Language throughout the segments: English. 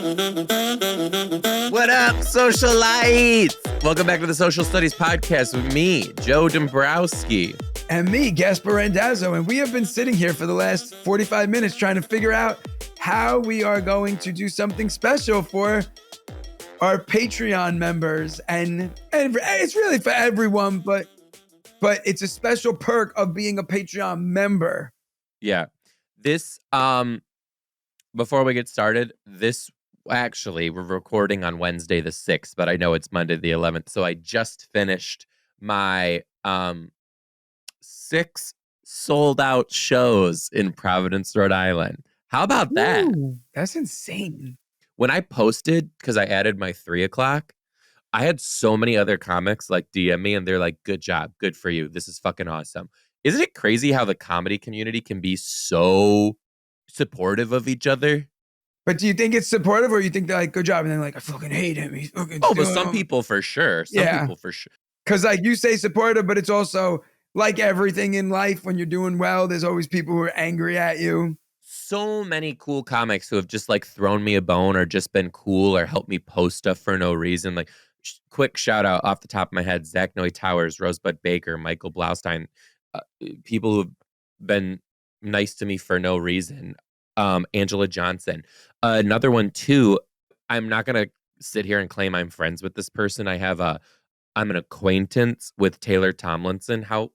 What up, socialites? Welcome back to the Social Studies Podcast with me, Joe Dombrowski. And me, Gaspare Randazzo. And we have been sitting here for the last 45 minutes trying to figure out how we are going to do something special for our Patreon members. And it's really for everyone, but it's a special perk of being a Patreon member. Yeah. This, before we get started, actually, we're recording on Wednesday the 6th, but I know it's Monday the 11th. So I just finished my 6 sold out shows in Providence, Rhode Island. How about that? Ooh, that's insane. When I posted, because I added my 3 o'clock, I had so many other comics like DM me and they're like, good job, good for you. This is fucking awesome. Isn't it crazy how the comedy community can be so supportive of each other? But do you think it's supportive or you think they're like, good job? And then like, I fucking hate him. He's fucking but some people for sure. Some people for sure. Because like you say supportive, but it's also like everything in life, when you're doing well, there's always people who are angry at you. So many cool comics who have just like thrown me a bone or just been cool or helped me post stuff for no reason. Like quick shout out off the top of my head, Zach Noy Towers, Rosebud Baker, Michael Blaustein, people who have been nice to me for no reason. Angela Johnson. Another one too, I'm not going to sit here and claim I'm friends with this person. I'm an acquaintance with Taylor Tomlinson. How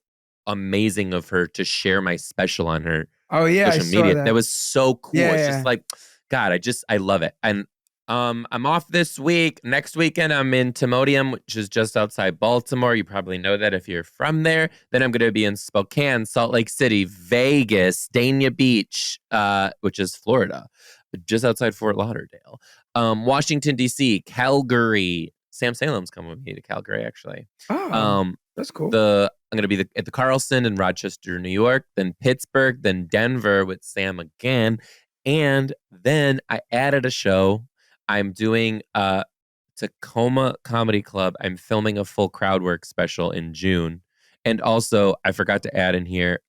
amazing of her to share my special on her social media. That was so cool. Just like, God, I love it. And I'm off this week. Next weekend, I'm in Timonium, which is just outside Baltimore. You probably know that if you're from there. Then I'm going to be in Spokane, Salt Lake City, Vegas, Dania Beach, which is Florida, just outside Fort Lauderdale, Washington, D.C., Calgary. Sam Salem's coming with me to Calgary, actually. Oh, that's cool. I'm going to be at the Carlson in Rochester, New York, then Pittsburgh, then Denver with Sam again. And then I added a show. I'm doing Tacoma Comedy Club. I'm filming a full crowd work special in June. And also, I forgot to add in here,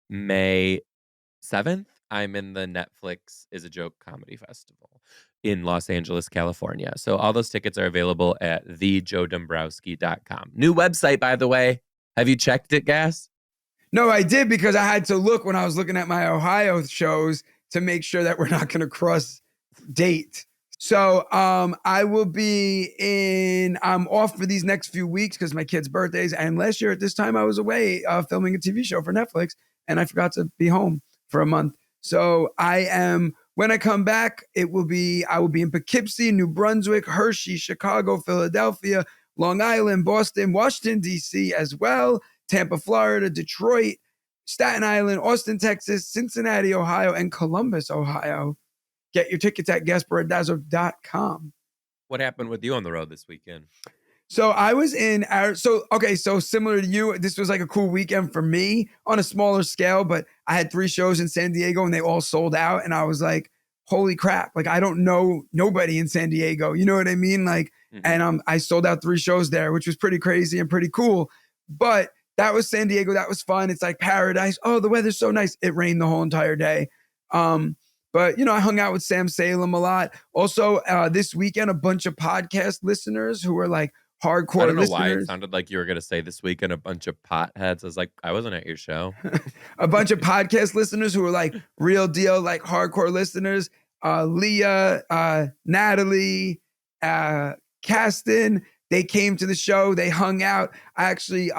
May 7th, I'm in the Netflix Is a Joke Comedy Festival in Los Angeles, California. So all those tickets are available at thejoedombrowski.com. New website, by the way. Have you checked it, Gas? No, I did, because I had to look when I was looking at my Ohio shows to make sure that we're not going to cross date. So I will be I'm off for these next few weeks because my kids' birthdays. And last year at this time I was away filming a TV show for Netflix and I forgot to be home for a month. So when I come back, I will be in Poughkeepsie, New Brunswick, Hershey, Chicago, Philadelphia, Long Island, Boston, Washington, D.C. as well, Tampa, Florida, Detroit, Staten Island, Austin, Texas, Cincinnati, Ohio, and Columbus, Ohio. Get your tickets at GaspareRandazzo.com. What happened with you on the road this weekend? So I was so similar to you, this was like a cool weekend for me on a smaller scale, but I had 3 shows in San Diego and they all sold out. And I was like, holy crap. Like, I don't know nobody in San Diego. You know what I mean? Like, and I sold out 3 shows there, which was pretty crazy and pretty cool. But that was San Diego. That was fun. It's like paradise. Oh, the weather's so nice. It rained the whole entire day. But, I hung out with Sam Salem a lot. Also, this weekend, a bunch of podcast listeners who were like hardcore listeners. I don't know why it sounded like you were going to say this weekend, a bunch of potheads. I was like, I wasn't at your show. A bunch of podcast listeners who were like real deal, like hardcore listeners. Leah, Natalie, Caston, they came to the show. They hung out. I actually,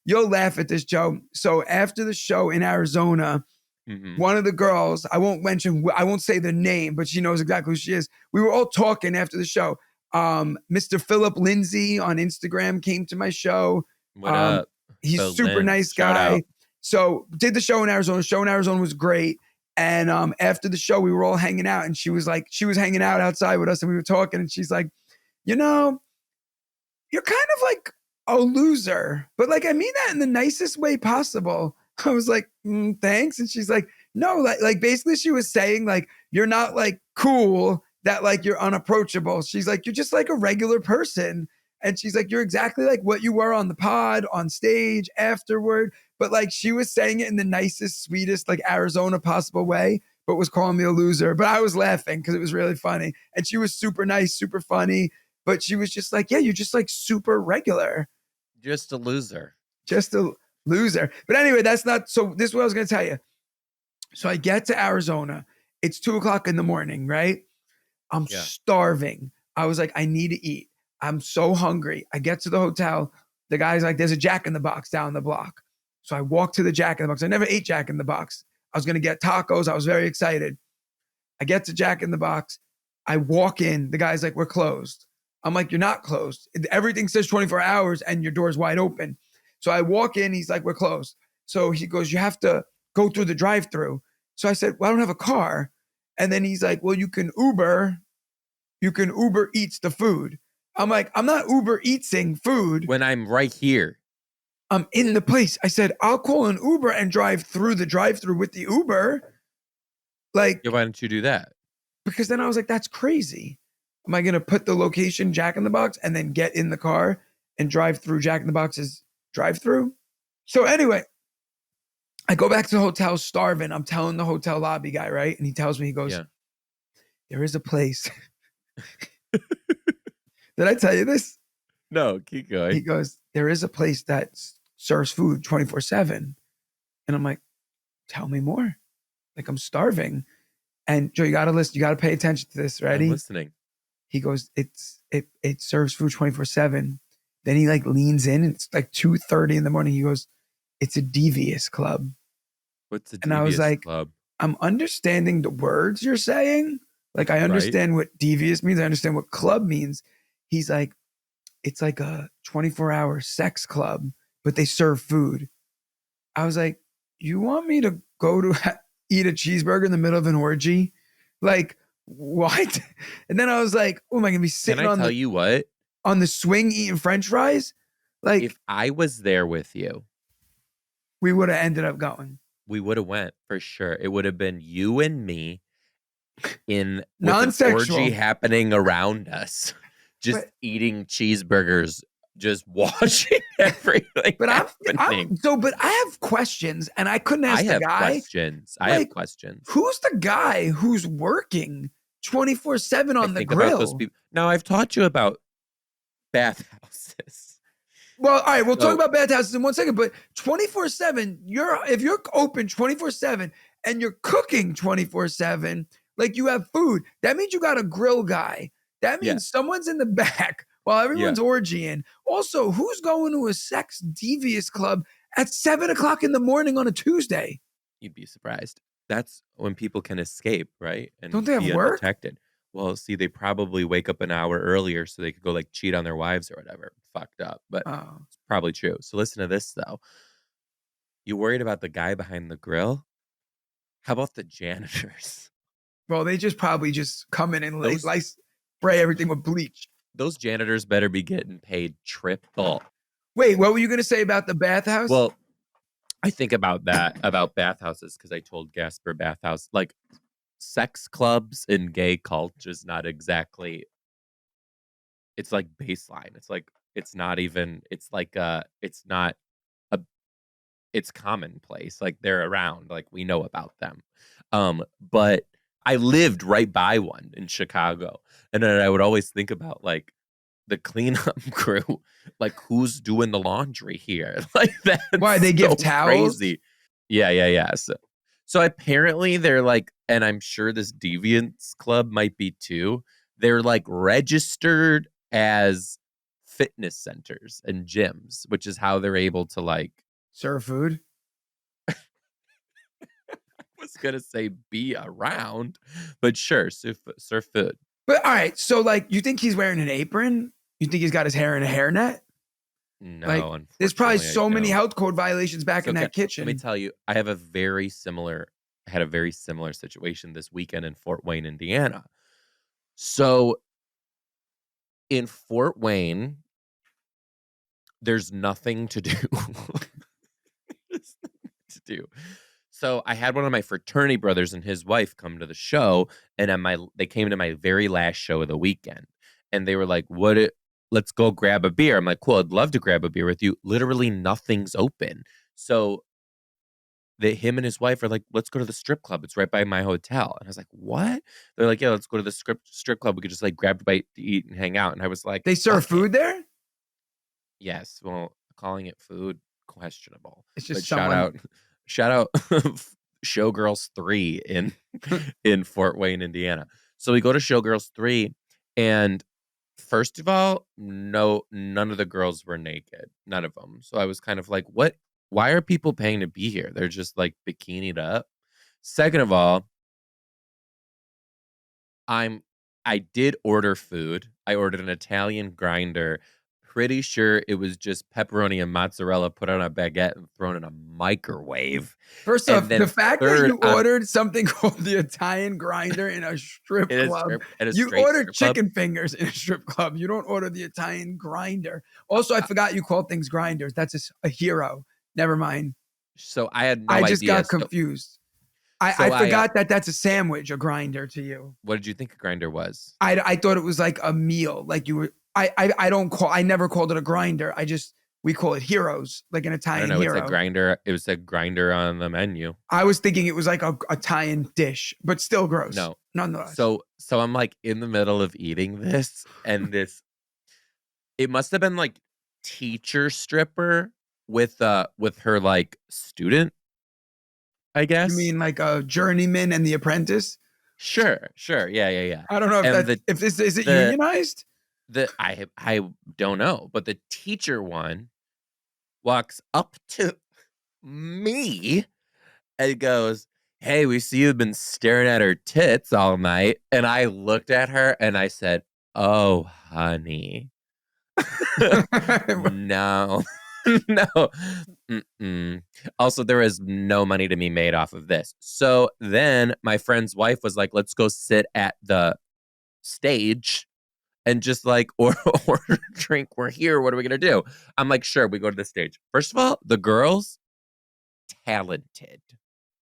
you'll laugh at this, Joe. So after the show in Arizona, one of the girls, I won't say the name, but she knows exactly who she is. We were all talking after the show. Mr. Philip Lindsay on Instagram came to my show. What up? He's a super nice guy. So did the show in Arizona. Show in Arizona was great. And after the show, we were all hanging out and she was hanging out outside with us and we were talking and she's like, you're kind of like a loser, but like, I mean that in the nicest way possible. I was like, thanks. And she's like, no, like basically she was saying like, you're not like cool, that like you're unapproachable. She's like, you're just like a regular person. And she's like, you're exactly like what you were on the pod, on stage, afterward. But like she was saying it in the nicest, sweetest, like Arizona possible way. but was calling me a loser. But I was laughing because it was really funny. And she was super nice, super funny. But she was just like, yeah, you're just like super regular. Just a loser. Just a loser. But anyway, that's not. So this is what I was going to tell you. So I get to Arizona. It's 2:00 in the morning, right? I'm starving. I was like, I need to eat. I'm so hungry. I get to the hotel. The guy's like, there's a Jack in the Box down the block. So I walk to the Jack in the Box. I never ate Jack in the Box. I was going to get tacos. I was very excited. I get to Jack in the Box. I walk in. The guy's like, we're closed. I'm like, you're not closed. Everything says 24 hours and your door's wide open. So I walk in. He's like, we're closed. So he goes, you have to go through the drive-through. So I said, well, I don't have a car. And then he's like, well, you can Uber Eats the food. I'm like, I'm not Uber Eatsing food. When I'm right here. I'm in the place. I said, I'll call an Uber and drive through the drive-through with the Uber. Like, yeah, why don't you do that? Because then I was like, that's crazy. Am I going to put the location Jack in the Box and then get in the car and drive through Jack in the Box's drive-through? So anyway, I go back to the hotel starving. I'm telling the hotel lobby guy, right? And he tells me, he goes, there is a place. Did I tell you this? No, keep going. He goes, there is a place that serves food 24/7. And I'm like, tell me more. Like, I'm starving. And Joe, you got to listen. You got to pay attention to this. Ready? I'm listening. He goes, it serves food 24/7. Then he like leans in. And it's like 2:30 in the morning. He goes, it's a devious club. What's a devious and I was like, club? I'm understanding the words you're saying. Like, I understand what devious means. I understand what club means. He's like, it's like a 24-hour sex club, but they serve food. I was like, you want me to go to eat a cheeseburger in the middle of an orgy? Like, what? And then I was like, oh, am I going to be sitting Can I tell you what? On the swing eating French fries? Like, if I was there with you, we would have ended up going. We would have went for sure. It would have been you and me in non-sexual an orgy happening around us, just eating cheeseburgers, just watching everything. But happening. But I have questions, and I couldn't ask the guy. I have questions. Who's the guy who's working 24/7 on the grill? About those people. Now, I've taught you about bathhouses. Well, all right, we'll talk about bathhouses in 1 second, but 24/7, if you're open 24/7 and you're cooking 24/7, like you have food, that means you got a grill guy. That means someone's in the back while everyone's orgying. Also, who's going to a sex devious club at 7:00 in the morning on a Tuesday? You'd be surprised. That's when people can escape, right? And don't they have work? Undetected. Well, see, they probably wake up an hour earlier so they could go like cheat on their wives or whatever. Fucked up, but it's probably true. So listen to this though. You worried about the guy behind the grill? How about the janitors? Well, they probably come in and spray everything with bleach. Those janitors better be getting paid triple. Wait, what were you going to say about the bathhouse? Well, I think about that, about bathhouses, because I told Gaspare bathhouse, like, sex clubs in gay culture is not exactly, it's like baseline. It's like, it's not even, it's like, it's not, it's commonplace. Like, they're around, like, we know about them. But I lived right by one in Chicago. And then I would always think about, like, the cleanup crew, like, who's doing the laundry here? Like, that. Why, they give towels? Crazy. Yeah. So apparently they're like, and I'm sure this deviance club might be too, they're like registered as fitness centers and gyms, which is how they're able to like serve food. I was gonna say be around, but sure, serve food. But all right, so like, you think he's wearing an apron? You think he's got his hair in a hairnet? No, like, there's probably so many health code violations back in that kitchen. Let me tell you, I had a very similar situation this weekend in Fort Wayne, Indiana. So in Fort Wayne, there's nothing to do. There's nothing to do. So I had one of my fraternity brothers and his wife come to the show, and they came to my very last show of the weekend, and they were like, let's go grab a beer. I'm like, cool, I'd love to grab a beer with you. Literally nothing's open. So him and his wife are like, let's go to the strip club. It's right by my hotel. And I was like, what? They're like, yeah, let's go to the strip club. We could just like grab a bite to eat and hang out. And I was like, They serve fuck it. food there? Yes. Well, calling it food, questionable. It's But just someone. shout out Showgirls 3 in Fort Wayne, Indiana. So we go to Showgirls 3, and first of all, none of the girls were naked. None of them. So I was kind of like, what? Why are people paying to be here? They're just like bikinied up. Second of all, I did order food. I ordered an Italian grinder. Pretty sure it was just pepperoni and mozzarella put on a baguette and thrown in a microwave. First off, And the then fact that third, you ordered something called the Italian grinder in a strip club, in a you straight ordered strip club. chicken fingers in a strip club. You don't order the Italian grinder. Also, I forgot you call things grinders. That's a hero. Never mind. So I had no I idea. just got confused. I forgot that that's a sandwich, a grinder to you. What did you think a grinder was? I thought it was like a meal. Like you were. I never called it a grinder. We call it heroes, like an Italian hero. It's a grinder. It was a grinder on the menu. I was thinking it was like a Italian dish, but still gross. No, nonetheless. So I'm like in the middle of eating this, and it must have been like teacher stripper with her like student, I guess. You mean like a journeyman and the apprentice? Sure. Yeah. I don't know if is it unionized? I don't know, but the teacher one walks up to me and goes, "Hey, we see you've been staring at her tits all night." And I looked at her and I said, "Oh, honey." No. No. Mm-mm. Also, there is no money to be made off of this. So then my friend's wife was like, let's go sit at the stage and just like order a drink. We're here. What are we going to do? I'm like, sure, we go to the stage. First of all, the girls, talented.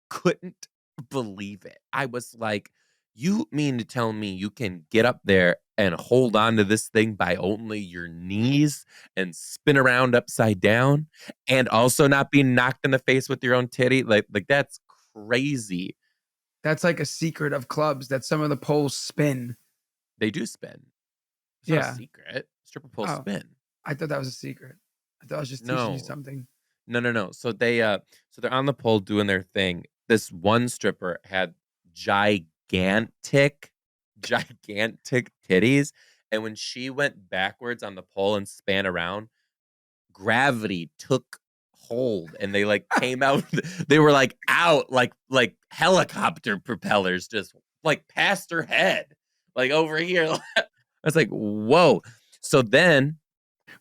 Couldn't believe it. I was like, you mean to tell me you can get up there and hold on to this thing by only your knees and spin around upside down and also not be knocked in the face with your own titty? Like that's crazy. That's like a secret of clubs that some of the poles spin. They do spin. It's not a secret. Stripper poles spin. I thought that was a secret. I thought I was just teaching you something. No. So they're on the pole doing their thing. This one stripper had gigantic titties, and when she went backwards on the pole and span around, gravity took hold and they like came out. They were like out like helicopter propellers just like past her head, like over here. I was like, whoa. So then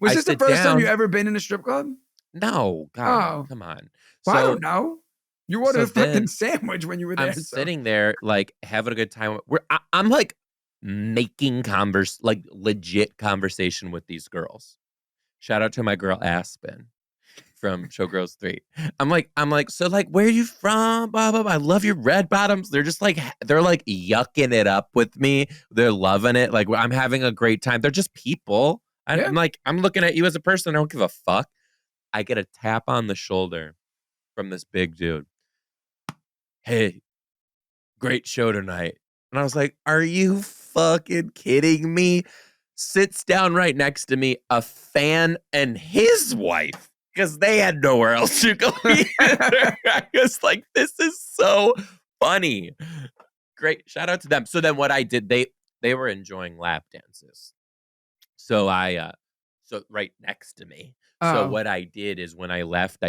was this the first time you ever been in a strip club? No, God, come on. Well, I don't know. You ordered a fucking sandwich when you were there. I'm sitting there, like, having a good time. I'm like making legit conversation with these girls. Shout out to my girl Aspen from Showgirls 3. I'm like, so like, where are you from? Blah, blah, blah. I love your red bottoms. They're just like, they're like yucking it up with me. They're loving it. Like, I'm having a great time. They're just people. I'm like, I'm looking at you as a person. I don't give a fuck. I get a tap on the shoulder from this big dude. Hey, great show tonight. And I was like, are you fucking kidding me? Sits down right next to me, a fan and his wife, because they had nowhere else to go either. I was like, this is so funny. Great. Shout out to them. So then what I did, they were enjoying lap dances. So so right next to me. So what I did is when I left,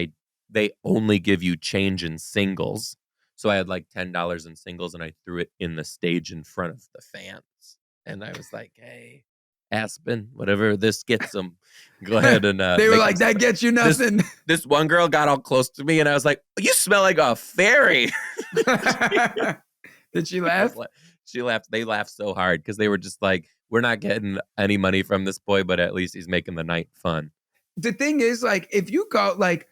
they only give you change in singles. So I had like $10 in singles and I threw it in the stage in front of the fans. And I was like, hey, Aspen, whatever this gets them, go ahead and they were like, that gets you nothing. This one girl got all close to me and I was like, you smell like a fairy. Did she laugh? She laughed. They laughed so hard because they were just like, we're not getting any money from this boy, but at least he's making the night fun. The thing is, like, if you go like,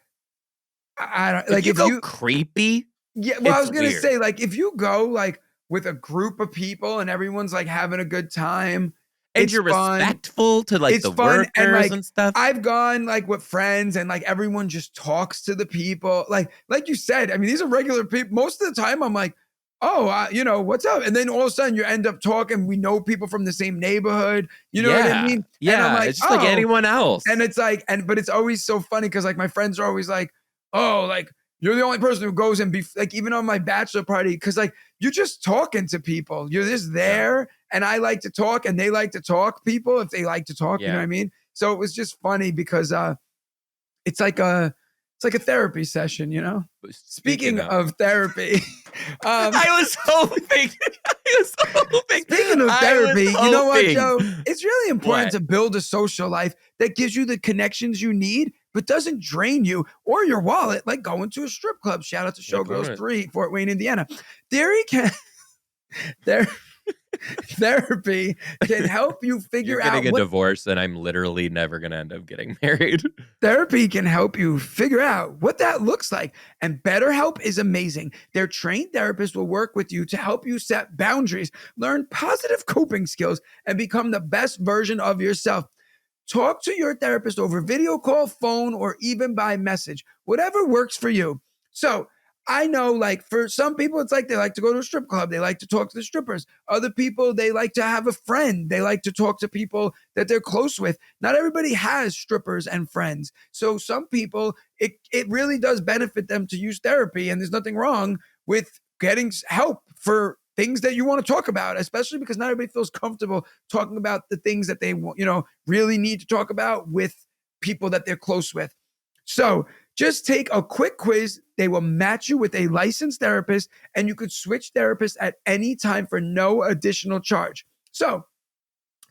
I don't like, if you go creepy. Yeah, well, I was gonna say, like, if you go like with a group of people and everyone's like having a good time, And It's you're fun. respectful to like It's the fun. And workers like, and stuff. I've gone like with friends and like everyone just talks to the people. Like you said, I mean, these are regular people. Most of the time I'm like, oh, what's up? And then all of a sudden you end up talking. We know people from the same neighborhood. You know what I Yeah. mean? And I'm Yeah. like, It's just like oh. anyone else. And it's like, but it's always so funny because like my friends are always like, oh, like you're the only person who goes and be like, even on my bachelor party, because like you're just talking to people. You're just there. And I like to talk and they like to talk, people, if they like to talk, you know what I mean? So it was just funny because it's like a therapy session, you know? Speaking of therapy, I was hoping. Speaking of therapy, you know what, Joe? It's really important What? to build a social life that gives you the connections you need, but doesn't drain you or your wallet, like going to a strip club. Shout out to Showgirls 3, Fort Wayne, Indiana. Therapy can help you figure You're out getting a divorce, and I'm literally never going to end up getting married. Therapy can help you figure out what that looks like. And Betterhelp is amazing. Their trained therapists will work with you to help you set boundaries, learn positive coping skills, and become the best version of yourself. Talk to your therapist over video call, phone, or even by message, whatever works for you. So I know, like, for some people, it's like they like to go to a strip club. They like to talk to the strippers. Other people, they like to have a friend. They like to talk to people that they're close with. Not everybody has strippers and friends. So some people, it really does benefit them to use therapy. And there's nothing wrong with getting help for things that you want to talk about, especially because not everybody feels comfortable talking about the things that they really need to talk about with people that they're close with. So just take a quick quiz. They will match you with a licensed therapist, and you could switch therapists at any time for no additional charge. So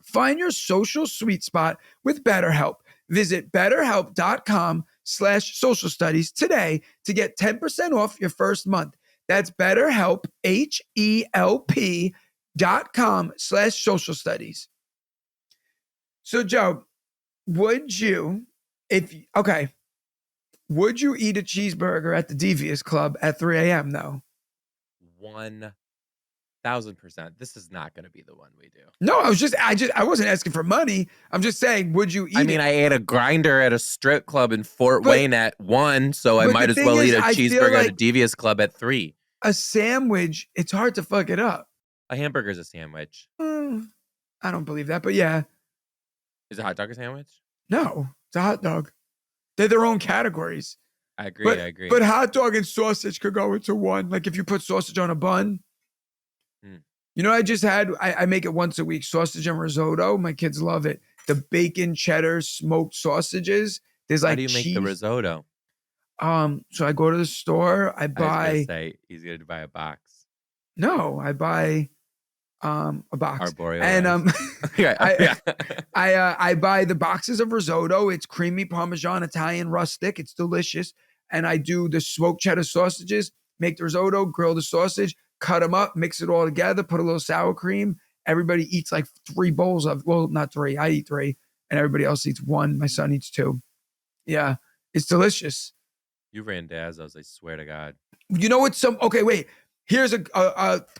find your social sweet spot with BetterHelp. Visit betterhelp.com/social studies today to get 10% off your first month. That's BetterHelp, HELP.com/social studies. So Joe, would you eat a cheeseburger at the Devious Club at 3 a.m. though? 1,000%. This is not going to be the one we do. No, I wasn't asking for money. I'm just saying, would you eat it? I ate a grinder at a strip club in Fort Wayne at 1, so I might as well eat a cheeseburger at a Devious Club at 3. A sandwich, it's hard to fuck it up. A hamburger's a sandwich. I don't believe that, but yeah. Is a hot dog a sandwich? No, it's a hot dog. They're their own categories. I agree. But hot dog and sausage could go into one. Like if you put sausage on a bun. You know, I just had, I make it once a week, sausage and risotto. My kids love it. The bacon cheddar smoked sausages. There's like How do you make the risotto? So I go to the store. I buy. I was gonna say easier to buy a box. No, I buy a box. Arboreal and yeah. I buy the boxes of risotto. It's creamy Parmesan Italian rustic. It's delicious. And I do the smoked cheddar sausages, make the risotto, grill the sausage, cut them up, mix it all together, put a little sour cream. Everybody eats like 3 bowls of, well, not 3. I eat 3 and everybody else eats 1. My son eats 2. Yeah, it's delicious. You Randazzos, I swear to God. You know what? Okay, wait. Here's a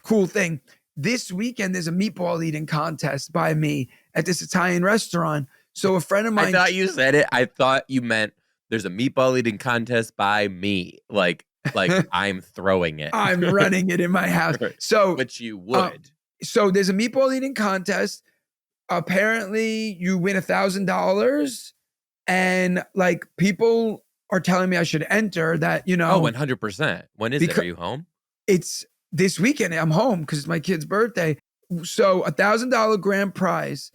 cool thing. This weekend, there's a meatball eating contest by me at this Italian restaurant. So a friend of mine. I thought you said it. I thought you meant there's a meatball eating contest by me. Like I'm throwing it. I'm running it in my house. So, which you would. So there's a meatball eating contest. Apparently, you win $1,000, and like people are telling me I should enter that. You know, 100%. When is it? Are you home? It's this weekend. I'm home because it's my kid's birthday. So $1,000 grand prize.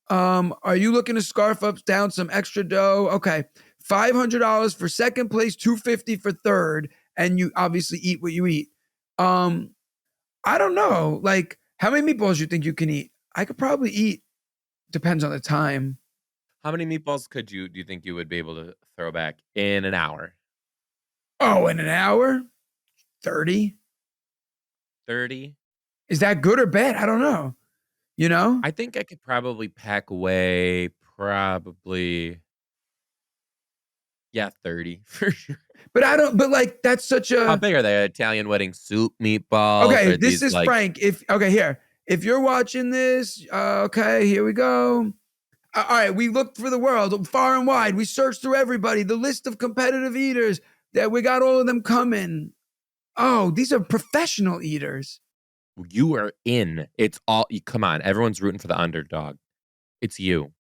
Are you looking to scarf up down some extra dough? Okay, $500 for second place, $250 for third. And you obviously eat what you eat. I don't know. Like, how many meatballs do you think you can eat? I could probably eat. Depends on the time. How many meatballs do you think you would be able to throw back in an hour? Oh, in an hour? 30? 30? Is that good or bad? I don't know. You know? I think I could probably pack away 30 for sure. But like, that's such a. How big are they? Italian wedding soup meatballs? Okay, this is like... Frank. Here. if you're watching this, okay, here we go. All right, we looked for the world far and wide. We searched through everybody. The list of competitive eaters that we got all of them coming. Oh, these are professional eaters. You are in. It's all. Come on, everyone's rooting for the underdog. It's you.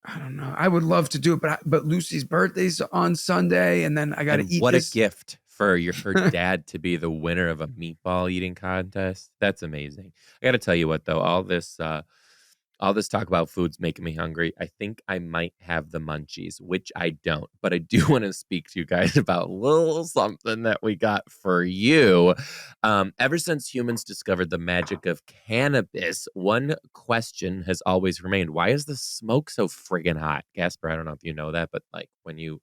I don't know. I would love to do it, but Lucy's birthday's on Sunday, and then I got to eat what this. A gift for her dad to be the winner of a meatball eating contest. That's amazing. I got to tell you what, though, all this talk about food's making me hungry. I think I might have the munchies, which I don't, but I do want to speak to you guys about a little something that we got for you. Ever since humans discovered the magic of cannabis, one question has always remained: why is the smoke so friggin' hot? Gaspar, I don't know if you know that, but like when you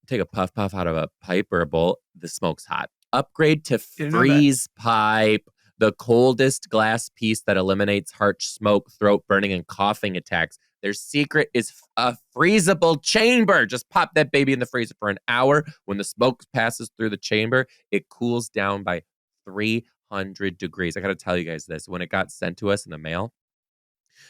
take a puff out of a pipe or a bowl, the smoke's hot. Upgrade to freeze pipe, the coldest glass piece that eliminates harsh smoke, throat burning, and coughing attacks. Their secret is a freezable chamber. Just pop that baby in the freezer for an hour. When the smoke passes through the chamber, it cools down by 300 degrees. I got to tell you guys this. When it got sent to us in the mail,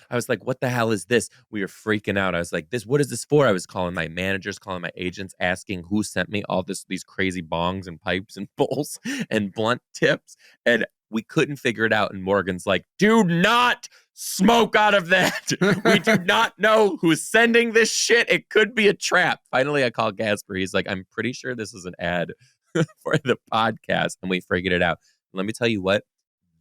I was like, what the hell is this? We were freaking out. I was like, what is this for? I was calling my managers, calling my agents, asking who sent me all these crazy bongs and pipes and bowls and blunt tips. And we couldn't figure it out. And Morgan's like, do not smoke out of that. We do not know who's sending this shit. It could be a trap. Finally, I called Gaspare. He's like, I'm pretty sure this is an ad for the podcast. And we figured it out. Let me tell you what,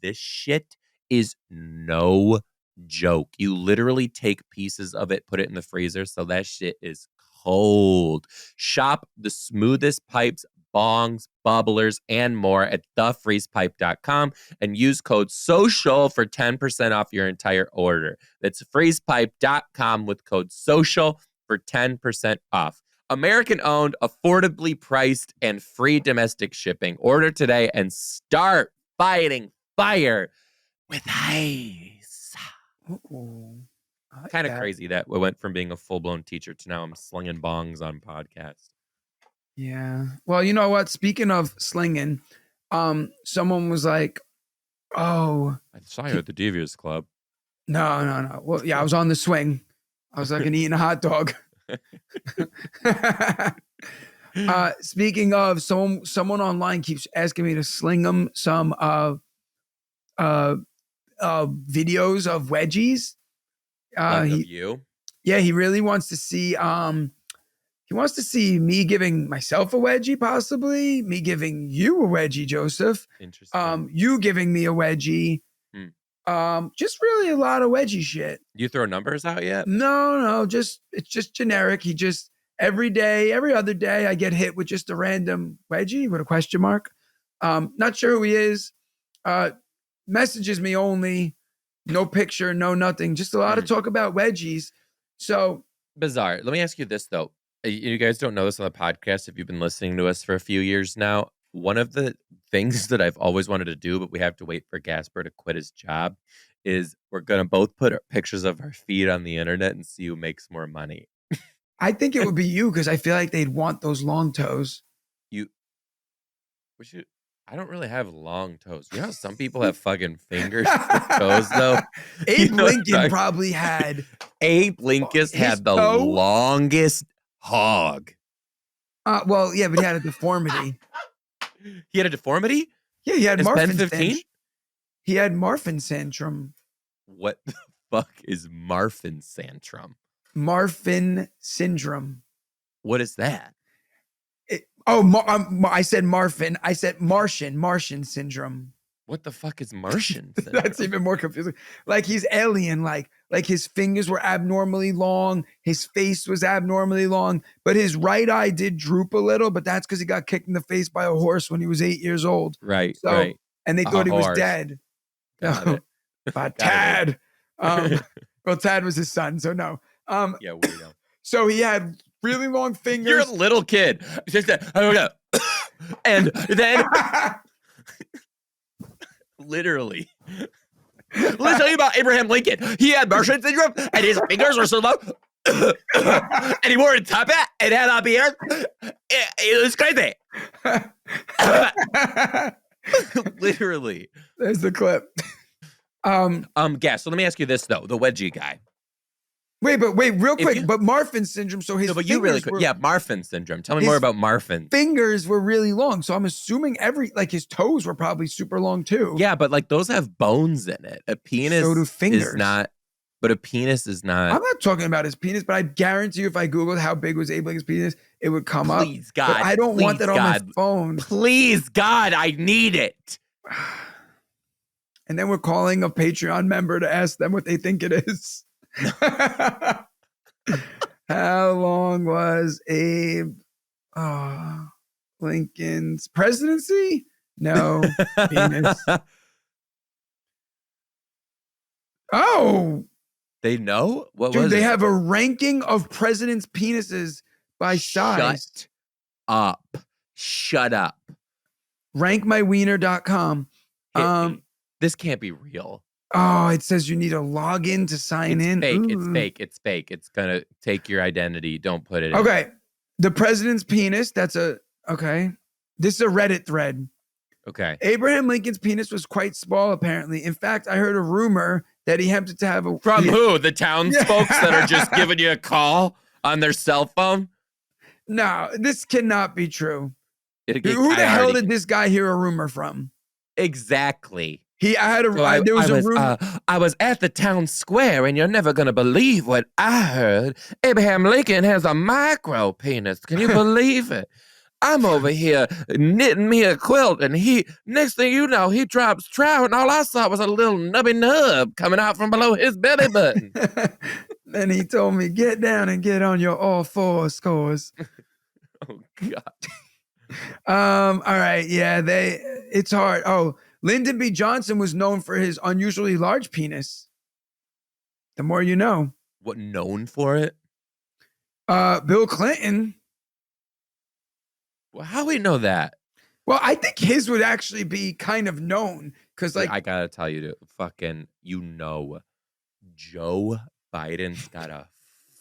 this shit is no joke. You literally take pieces of it, put it in the freezer, so that shit is cold. Shop the smoothest pipes, bongs, bubblers, and more at thefreezepipe.com and use code SOCIAL for 10% off your entire order. That's freezepipe.com with code SOCIAL for 10% off. American owned, affordably priced, and free domestic shipping. Order today and start fighting fire with ice. Kind of crazy that we went from being a full-blown teacher to now I'm slinging bongs on podcasts. Yeah. Well, you know what? Speaking of slinging, someone was like, oh. I saw you at the Devious Club. No. Well, yeah, I was on the swing. I was like eating a hot dog. Speaking of, someone online keeps asking me to sling them some videos of wedgies. Of you? Yeah, he really wants to see. He wants to see me giving myself a wedgie, possibly me giving you a wedgie, Joseph. Interesting. You giving me a wedgie. Just really a lot of wedgie shit. You throw numbers out yet? No. It's just generic. He just every other day, I get hit with just a random wedgie with a question mark. Not sure who he is. Messages me only, no picture, no nothing, just a lot of talk about wedgies. So bizarre. Let me ask you this though. You guys don't know this on the podcast if you've been listening to us for a few years now. One of the things that I've always wanted to do, but we have to wait for Gaspare to quit his job, is we're going to both put pictures of our feet on the internet and see who makes more money. I think it would be you because I feel like they'd want those long toes. I don't really have long toes. You know how some people have fucking fingers for toes, though? Abe Lincoln probably had. Abe Lincoln had the longest hog. Well, yeah, but he had a deformity. He had a deformity? Yeah, he had Marfan 15? He had Marfan syndrome. What the fuck is Marfan syndrome? Marfan syndrome. What is that? I said Marfan. I said Martian syndrome. What the fuck is Martian syndrome? That's even more confusing. Like he's alien, like his fingers were abnormally long, his face was abnormally long, but his right eye did droop a little, but that's because he got kicked in the face by a horse when he was 8 years old. Right, right. And they thought he was dead. But Tad. Well, Tad was his son, so no. Yeah, weirdo. So he had really long fingers. You're a little kid. And then literally. Let me tell you about Abraham Lincoln. He had Martian syndrome and his fingers were so long. And he wore a top hat and had a beard. It was crazy. Literally. There's the clip. Gas. So let me ask you this though: the wedgie guy. Wait, real If quick. you- But Marfan syndrome. So his No, but you really fingers quick. were Yeah, Marfan syndrome. Tell me his more about Marfan. fingers were really long. So I'm assuming his toes were probably super long too. Yeah, but like those have bones in it. A penis So do is fingers. not. But a penis is not. I'm not talking about his penis, but I guarantee you, if I Googled how big was Abelin's penis, it would come up. Please, God. But I don't want that on my God. phone. Please, God, I need it. And then we're calling a Patreon member to ask them what they think it is. How long was Abe Lincoln's presidency? No, penis. Oh, They know? What dude, was they it? have a ranking of presidents' penises by size. Shut up. Shut up. Rankmywiener.com. Hit me. This can't be real. Oh, it says you need a login to sign It's in. fake. It's Ooh. fake. It's fake. It's gonna take your identity. Don't put it in. Okay. The president's penis. Okay. This is a Reddit thread. Okay. Abraham Lincoln's penis was quite small, apparently. In fact, I heard a rumor that he happened to have a. From who? The townsfolk that are just giving you a call on their cell phone? No, this cannot be true. Who the I hell already- did this guy hear a rumor from? Exactly. There was a rumor. I was at the town square, and you're never gonna believe what I heard. Abraham Lincoln has a micro penis. Can you believe it? I'm over here knitting me a quilt, and next thing you know, he drops trout, and all I saw was a little nubby nub coming out from below his belly button. Then he told me, get down and get on your all four scores. Oh God. All right, yeah, it's hard. Oh, Lyndon B. Johnson was known for his unusually large penis. The more you know. What, known for it? Bill Clinton. Well, how we know that? Well, I think his would actually be kind of known because, like, I gotta tell you to Joe Biden's got a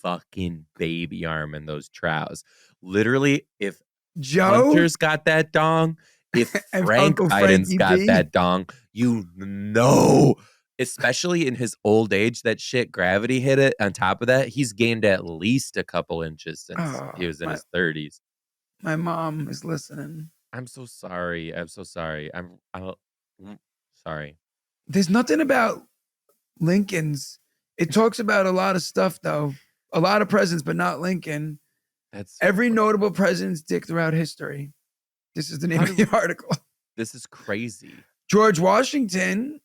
fucking baby arm in those trousers. Literally, if Joe Hunter's got that dong, if And Frank Uncle Biden's Frankie got B. that dong, you know, especially in his old age, that shit, gravity hit it. On top of that, he's gained at least a couple inches since he was in his 30s. My mom is listening. I'm so sorry. I'm sorry. There's nothing about Lincoln's. It talks about a lot of stuff, though. A lot of presidents, but not Lincoln. That's Every notable president's dick throughout history. This is the name of the article. This is crazy. George Washington.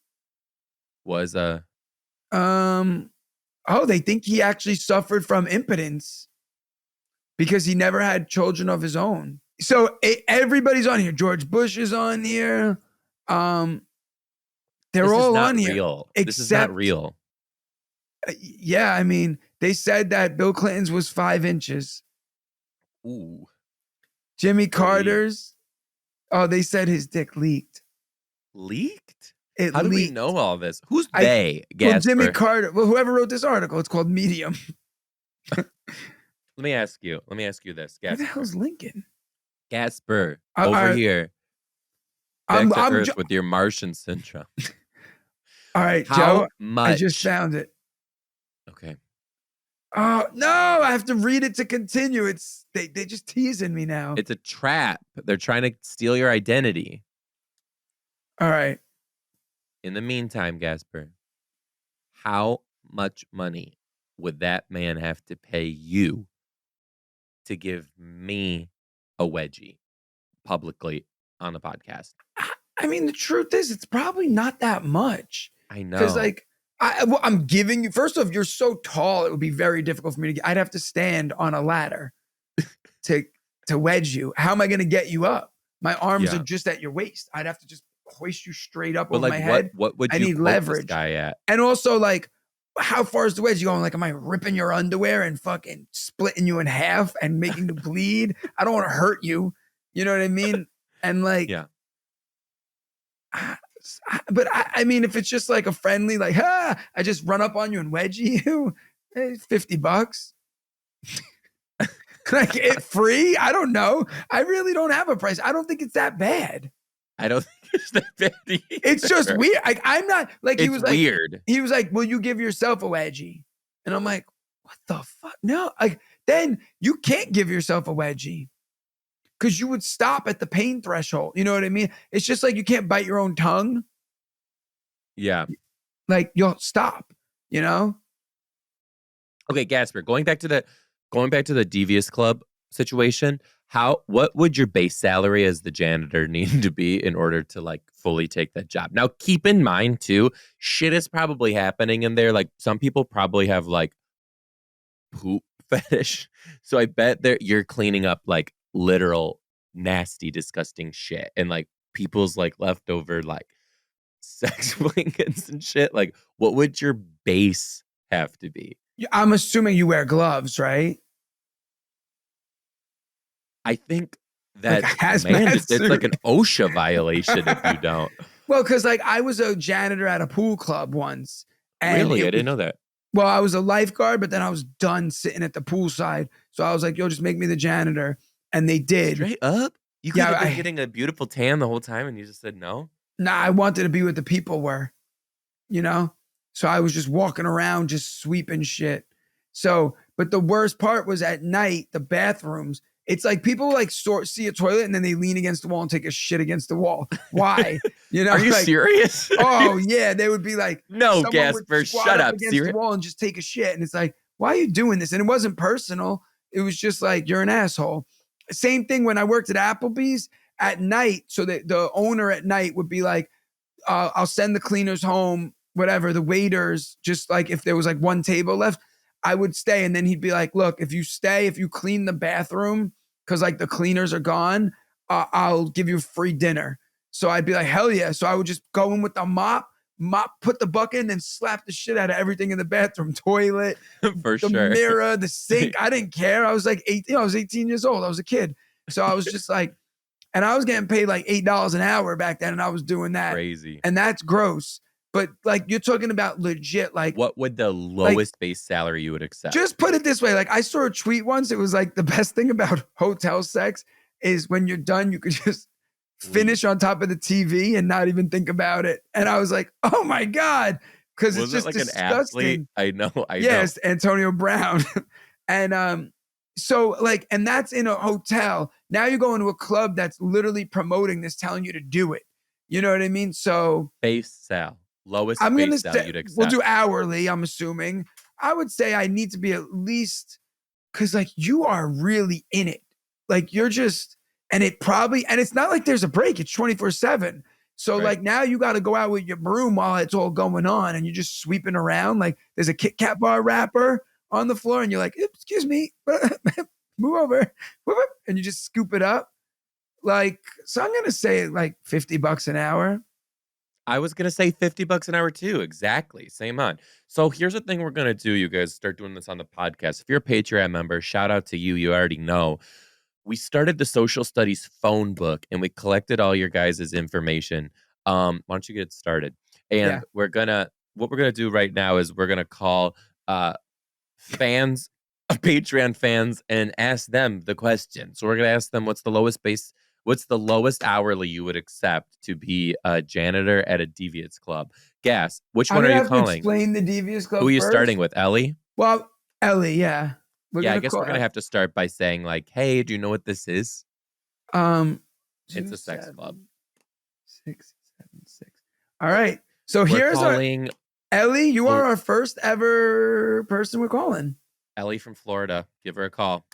Was They think he actually suffered from impotence because he never had children of his own. So everybody's on here. George Bush is on here. They're all on here. Real. This is not real. Yeah, I mean, they said that Bill Clinton's was 5 inches. Ooh. Jimmy Carter's. Oh, they said his dick leaked. Leaked? It How do we leaked. know all this? Who's they? Well, Jimmy Gaspar? Carter. Well, whoever wrote this article, it's called Medium. Let me ask you this, Where the Gaspar. hell's Lincoln? Gaspar, All over right. here. Back to I'm Earth ju- with your Martian syndrome. All right, How Joe. much? I just found it. Okay. Oh no, I have to read it to continue. They just teasing me now. It's a trap. They're trying to steal your identity. All right. In the meantime, Gaspar, how much money would that man have to pay you to give me a wedgie publicly on the podcast? I mean, the truth is, it's probably not that much. I know. Because, like, I'm giving you, first off, you're so tall, it would be very difficult for me to get. I'd have to stand on a ladder to wedge you. How am I going to get you up? My arms are just at your waist. I'd have to just hoist you straight up over my head. What would I you need quote leverage. this guy at? And also, like, how far is the wedge going? Like, am I ripping your underwear and fucking splitting you in half and making you bleed? I don't want to hurt you. You know what I mean? And like, Yeah. But I mean, if it's just like a friendly, like, I just run up on you and wedge you, it's $50. Can I get it free? I don't know. I really don't have a price. I don't think it's that bad. I don't think it's that bad either. It's just weird. Like, I'm not like, It's weird. He was like, will you give yourself a wedgie? And I'm like, what the fuck? No, like, then you can't give yourself a wedgie because you would stop at the pain threshold. You know what I mean? It's just like you can't bite your own tongue. Yeah. Like, you'll stop, you know? Okay, Gaspare, going back to the devious club situation, what would your base salary as the janitor need to be in order to like fully take that job? Now, keep in mind too, shit is probably happening in there. Like some people probably have like poop fetish. So I bet you're cleaning up like literal nasty, disgusting shit and like people's like leftover like sex blankets and shit. Like, what would your base have to be? I'm assuming you wear gloves, right? I think Like that's a hazmat it's suit. like an OSHA violation if you don't. Well, because like I was a janitor at a pool club once. And Really? I didn't know that. well, I was a lifeguard, but then I was done sitting at the poolside. So I was like, yo, just make me the janitor. And they did. Straight up? You could have been getting a beautiful tan the whole time and you just said no? Nah, I wanted to be what the people were, you know? So I was just walking around, just sweeping shit. So, but the worst part was at night, the bathrooms. It's like people like see a toilet and then they lean against the wall and take a shit against the wall. Why? You know? Are you like, serious? Oh yeah, they would be like, no, Gaspare, shut up. Against the wall and just take a shit, and it's like, why are you doing this? And it wasn't personal. It was just like you're an asshole. Same thing when I worked at Applebee's at night. So that the owner at night would be like, I'll send the cleaners home, whatever. The waiters, just like if there was like one table left, I would stay. And then he'd be like, look, if you clean the bathroom, because like the cleaners are gone, I'll give you free dinner. So I'd be like, hell yeah. So I would just go in with the mop, put the bucket in, and slap the shit out of everything in the bathroom, toilet, the mirror, the sink. I didn't care. I was like 18. I was 18 years old. I was a kid. So I was just like, and I was getting paid like $8 an hour back then. And I was doing that. Crazy. And that's gross. But like, you're talking about legit, like, what would the lowest base salary you would accept? Just put it this way. Like, I saw a tweet once. It was like, the best thing about hotel sex is when you're done, you could just finish on top of the TV and not even think about it. And I was like, oh my God. Because it's just like disgusting. I know. Yes, Antonio Brown. And so like, and that's in a hotel. Now you're going to a club that's literally promoting this, telling you to do it. You know what I mean? So base sal. Lowest base sal you'd accept. We'll do hourly, I'm assuming. I would say I need to be at least, because like you are really in it. Like you're just, and it's not like there's a break. It's 24/7. So like now you got to go out with your broom while it's all going on and you're just sweeping around. Like there's a Kit Kat bar wrapper on the floor and you're like, excuse me, move over. And you just scoop it up. Like, so I'm going to say like $50 an hour. I was going to say $50 an hour too. Exactly. Same on. So here's the thing we're going to do. You guys start doing this on the podcast. If you're a Patreon member, shout out to you. You already know. We started the social studies phone book and we collected all your guys' information. Why don't you get started? And what we're going to do right now is we're going to call fans, Patreon fans, and ask them the question. So we're going to ask them what's the lowest hourly you would accept to be a janitor at a devious club? Gas, which one are you calling? Explain the devious club. Who are you starting with, Ellie? Well, Ellie, yeah. I guess we're going to have to start by saying like, hey, do you know what this is? It's a sex club. 676. All right. So here's calling Ellie, you are our first ever person we're calling. Ellie from Florida. Give her a call.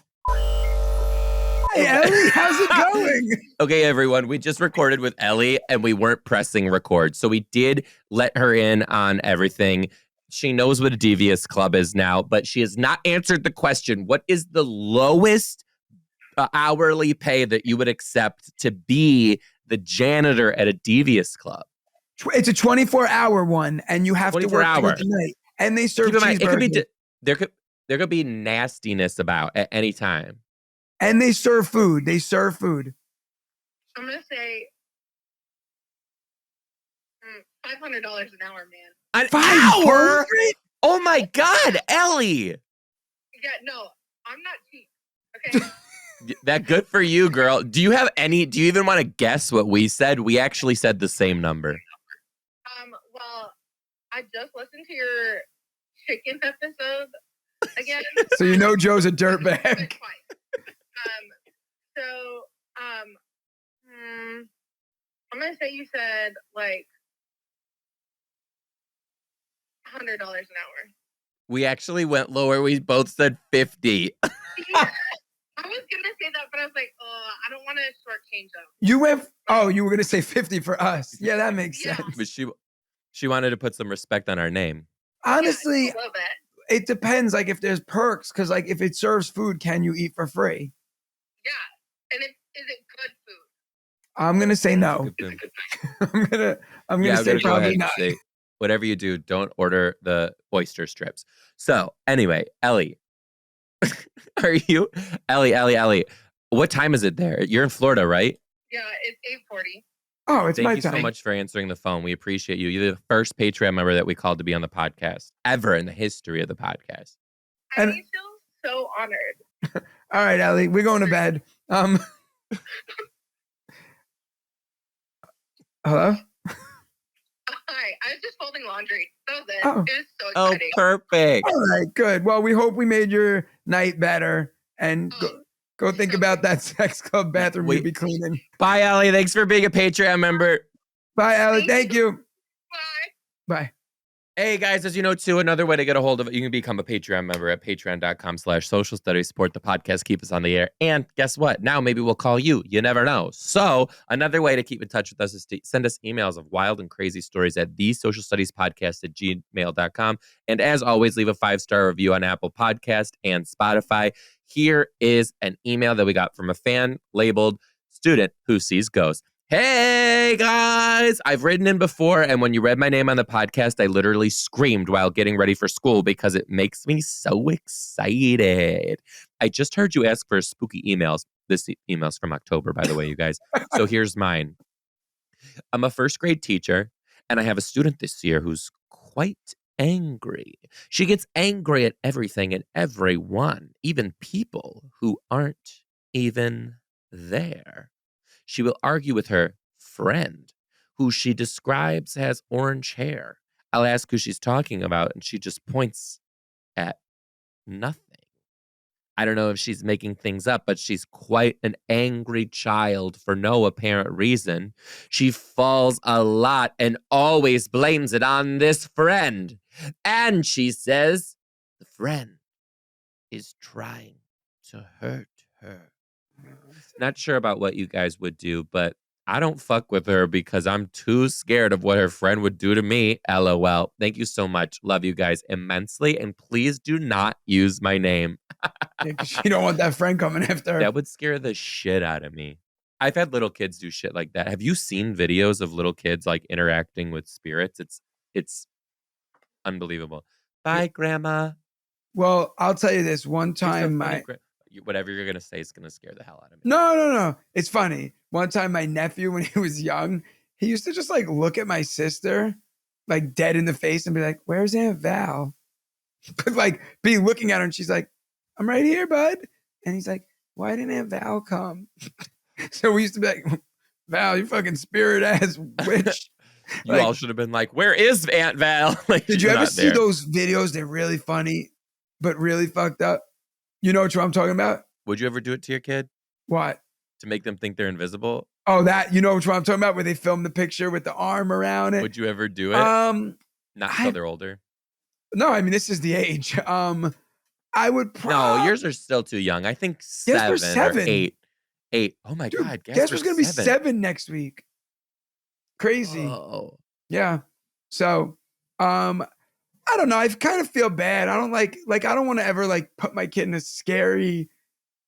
Hey, Ellie, how's it going? Okay, everyone, we just recorded with Ellie and we weren't pressing record. So we did let her in on everything. She knows what a devious club is now, but she has not answered the question. What is the lowest hourly pay that you would accept to be the janitor at a devious club? It's a 24-hour one, and you have to work through the night. And they serve cheeseburgers. There could be nastiness about at any time. And they serve food. I'm going to say $500 an hour, man. An hour? Oh my God, Ellie. Yeah, no, I'm not cheap. Okay. That good for you, girl. Do you even want to guess what we said? We actually said the same number. Well, I just listened to your chicken episode again. So you know Joe's a dirtbag. I'm gonna say you said like $100 an hour. We actually went lower. We both said 50. Yeah, I was gonna say that, but I was like, oh, I don't want to shortchange them. You were gonna say 50 for us. Yeah, that makes sense. But she wanted to put some respect on our name. Honestly, a little bit. It depends. Like if there's perks, because like if it serves food, can you eat for free? Yeah, and is it good food? I'm gonna say no. I'm gonna say probably not. Say, whatever you do, don't order the oyster strips. So anyway, Ellie, are you Ellie? What time is it there? You're in Florida, right? Yeah, it's 8:40. Oh, it's my time. Thank you so much for answering the phone. We appreciate you. You're the first Patreon member that we called to be on the podcast ever in the history of the podcast. I feel so honored. All right, Ellie, we're going to bed. Hello? Hi, I was just folding laundry. That was it. Oh. It was so exciting. Oh, perfect. All right, good. Well, we hope we made your night better. And go think about that sex club bathroom you'll be cleaning. Bye, Ellie. Thanks for being a Patreon member. Bye, Ellie. Thank you. Bye. Bye. Hey, guys, as you know, too, another way to get a hold of it, you can become a Patreon member at patreon.com/social studies. Support the podcast, keep us on the air. And guess what? Now maybe we'll call you. You never know. So another way to keep in touch with us is to send us emails of wild and crazy stories at thesocialstudiespodcast@gmail.com. And as always, leave a 5-star review on Apple Podcast and Spotify. Here is an email that we got from a fan labeled Student Who Sees Ghosts. Hey, guys, I've written in before, and when you read my name on the podcast, I literally screamed while getting ready for school because it makes me so excited. I just heard you ask for spooky emails. This email's from October, by the way, you guys. So here's mine. I'm a first grade teacher, and I have a student this year who's quite angry. She gets angry at everything and everyone, even people who aren't even there. She will argue with her friend, who she describes as orange hair. I'll ask who she's talking about, and she just points at nothing. I don't know if she's making things up, but she's quite an angry child for no apparent reason. She falls a lot and always blames it on this friend. And she says the friend is trying to hurt her. Not sure about what you guys would do, but I don't fuck with her because I'm too scared of what her friend would do to me. LOL. Thank you so much. Love you guys immensely. And please do not use my name. You don't want that friend coming after her. That would scare the shit out of me. I've had little kids do shit like that. Have you seen videos of little kids like interacting with spirits? It's unbelievable. Bye, Grandma. Well, I'll tell you this. One time whatever you're going to say is going to scare the hell out of me. No. It's funny. One time my nephew, when he was young, he used to just like look at my sister like dead in the face and be like, where's Aunt Val? But like be looking at her and she's like, I'm right here, bud. And he's like, why didn't Aunt Val come? So we used to be like, Val, you fucking spirit ass witch. You all should have been like, where is Aunt Val? Like, did you ever see those videos? They're really funny, but really fucked up. You know what I'm talking about? Would you ever do it to your kid? What? To make them think they're invisible? Oh, that, you know what I'm talking about? Where they film the picture with the arm around it. Would you ever do it? Not until they're older. No, I mean, this is the age. I would probably. No, yours are still too young. I think 7 or 8. 8. Oh my God. Gaspar's going to be 7 next week. Crazy. Oh. Yeah. So, I don't know. I kind of feel bad. I don't like I don't want to ever like put my kid in a scary,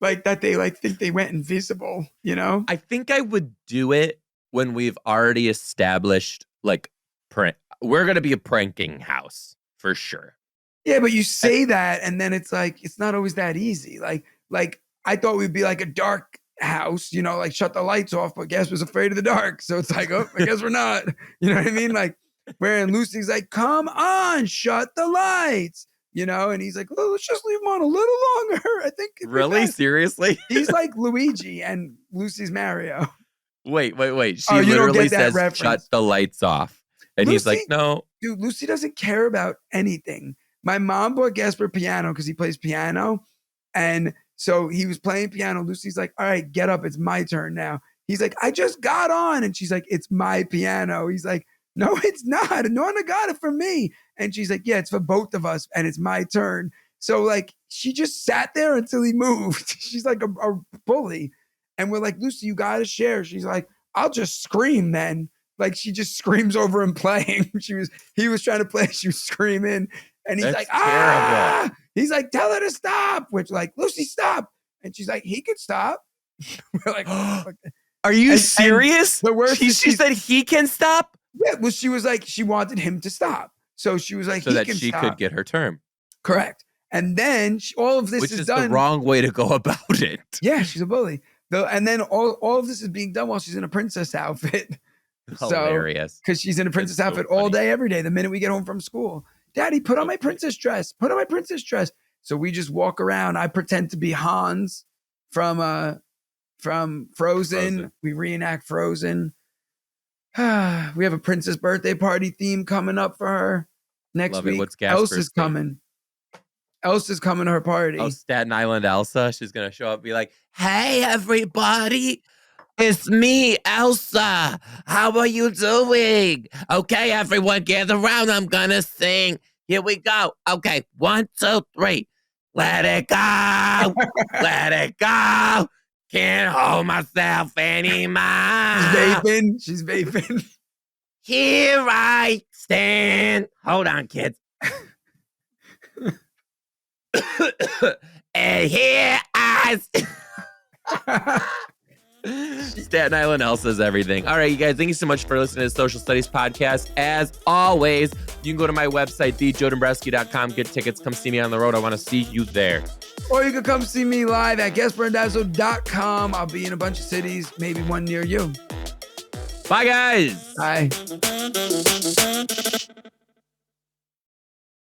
like that they like think they went invisible, you know? I think I would do it when we've already established like we're going to be a pranking house for sure. Yeah, but you say that and then it's like, it's not always that easy. Like I thought we'd be like a dark house, you know, like shut the lights off, but Gaspar's afraid of the dark. So it's like, oh, I guess we're not. You know what I mean? Like, wherein Lucy's like, come on, shut the lights. you know? And he's like, oh, let's just leave him on a little longer. I think. it'd be Really? best." Seriously? He's like Luigi and Lucy's Mario. Wait. She Oh, you don't literally get that says, reference. shut the lights off. And he's like, Lucy- no. Dude, Lucy doesn't care about anything. My mom bought Gaspare piano because he plays piano. And so he was playing piano. Lucy's like, all right, get up. It's my turn now. He's like, I just got on. And she's like, it's my piano. He's like, no, it's not. No one got it for me. And she's like, yeah, it's for both of us. And it's my turn. So like, she just sat there until he moved. She's like a bully. And we're like, Lucy, you got to share. She's like, I'll just scream then. Like she just screams over him playing. He was trying to play. She was screaming. And he's That's like, terrible. ah! He's like, tell her to stop. Which like, Lucy, stop. And she's like, he could stop. We're like, oh, fuck. Are you And serious? the worst She is she- said he can stop? Yeah, well, she was like, she wanted him to stop. So she was like, So he that can she stop. could get her term. Correct. And then all of this Which is done. the wrong way to go about it. Yeah, she's a bully. And then all of this is being done while she's in a princess outfit. Hilarious. Because she's in a princess That's so outfit all funny. day, every day. The minute we get home from school, Daddy, put on my princess dress. Put on my princess dress. So we just walk around. I pretend to be Hans from Frozen. We reenact Frozen. We have a princess birthday party theme coming up for her next Love it. week. What's Gasper's Elsa's theme? coming. Elsa's coming to her party. Oh, Staten Island Elsa. She's going to show up and be like, hey, everybody. It's me, Elsa. How are you doing? Okay, everyone, gather around. I'm going to sing. Here we go. Okay, 1, 2, 3. Let it go. Let it go. Can't hold myself anymore. She's vaping. Here I stand. Hold on, kids. And here I Staten Island Elsa's everything. All right, you guys, thank you so much for listening to the Social Studies Podcast. As always, you can go to my website, thejoedombrowski.com, get tickets, come see me on the road. I want to see you there. Or you can come see me live at GaspareRandazzo.com. I'll be in a bunch of cities, maybe one near you. Bye, guys. Bye.